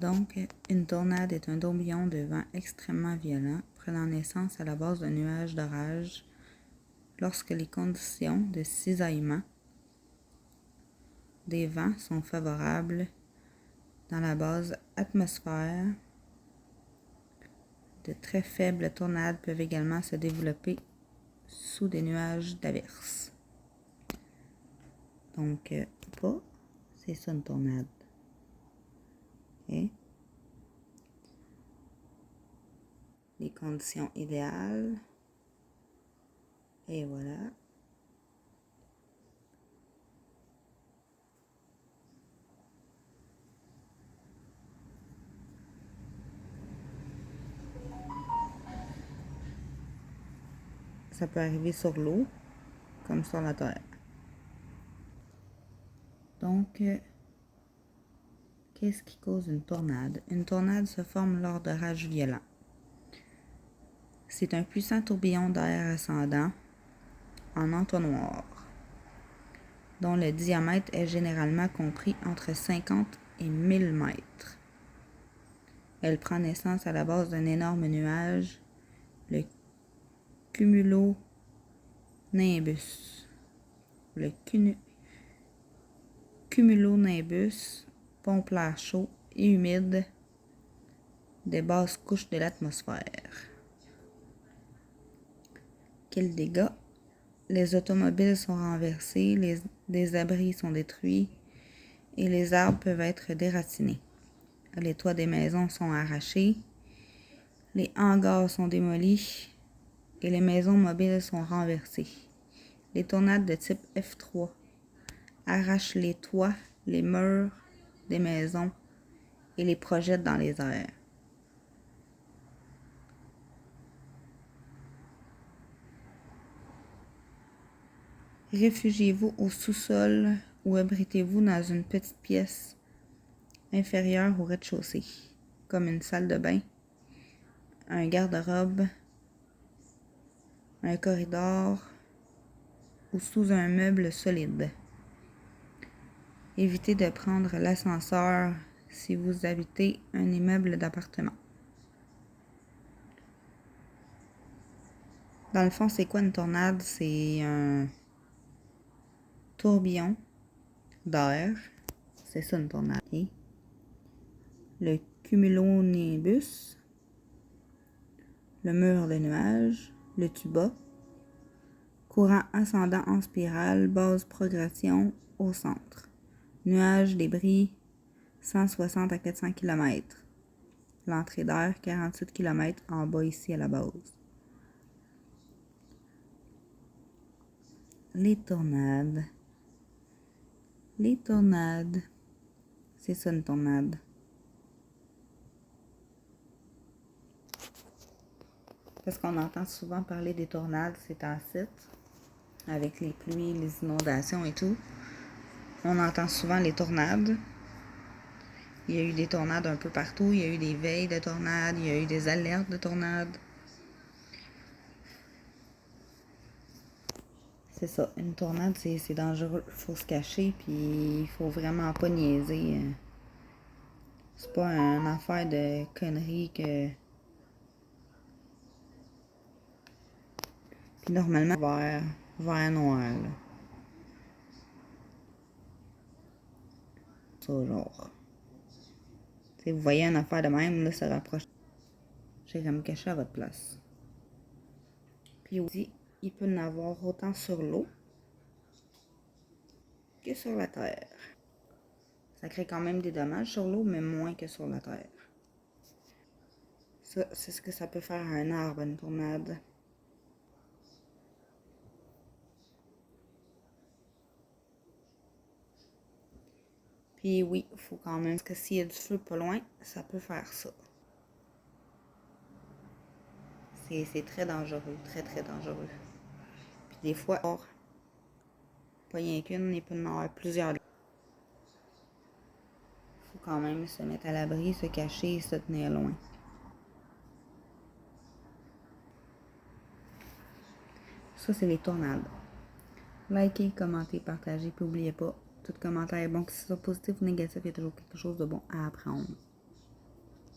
Donc, une tornade est un tourbillon de vent extrêmement violent, prenant naissance à la base d'un nuage d'orage lorsque les conditions de cisaillement des vents sont favorables dans la basse atmosphère. De très faibles tornades peuvent également se développer sous des nuages d'averse. Donc, c'est ça une tornade. Okay. Les conditions idéales. Et voilà. Ça peut arriver sur l'eau, comme sur la terre. Donc, qu'est-ce qui cause une tornade? Une tornade se forme lors d'orages violents. C'est un puissant tourbillon d'air ascendant en entonnoir, dont le diamètre est généralement compris entre 50 et 1000 mètres. Elle prend naissance à la base d'un énorme nuage, le cumulonimbus. Le cumulonimbus pompe l'air chaud et humide des basses couches de l'atmosphère. Quels dégâts? Les automobiles sont renversées, des abris sont détruits et les arbres peuvent être déracinés. Les toits des maisons sont arrachés, les hangars sont démolis et les maisons mobiles sont renversées. Les tornades de type F3 arrachent les toits, les murs des maisons et les projettent dans les airs. Réfugiez-vous au sous-sol ou abritez-vous dans une petite pièce inférieure au rez-de-chaussée, comme une salle de bain, un garde-robe, un corridor ou sous un meuble solide. Évitez de prendre l'ascenseur si vous habitez un immeuble d'appartement. Dans le fond, c'est quoi une tornade? C'est un tourbillon d'air. C'est ça une tornade. Okay. Le cumulonimbus, le mur de nuages, le tuba, courant ascendant en spirale, basse progression au centre. Nuages, débris, 160 à 400 km. L'entrée d'air, 48 km en bas ici à la base. Les tornades. Les tornades. C'est ça une tornade. Parce qu'on entend souvent parler des tornades ces temps-ci, avec les pluies, les inondations et tout. On entend souvent les tornades. Il y a eu des tornades un peu partout. Il y a eu des veilles de tornades. Il y a eu des alertes de tornades. C'est ça. Une tornade, c'est dangereux. Il faut se cacher, puis il faut vraiment pas niaiser. C'est pas une affaire de conneries que... Puis normalement, vert noir, là. Ça, genre. Si vous voyez une affaire de même, là, ça rapproche. J'irais me cacher à votre place. Puis aussi, il peut y en avoir autant sur l'eau que sur la terre. Ça crée quand même des dommages sur l'eau, mais moins que sur la terre. Ça, c'est ce que ça peut faire à un arbre, une tornade. Puis oui, il faut quand même, parce que s'il y a du feu pas loin, ça peut faire ça. C'est très dangereux, très très dangereux. Puis des fois, pas rien qu'une, il peut y en avoir plusieurs. Il faut quand même se mettre à l'abri, se cacher et se tenir loin. Ça, c'est les tornades. Likez, commentez, partagez, puis n'oubliez pas, tout commentaire est bon, que ce soit positif ou négatif, il y a toujours quelque chose de bon à apprendre.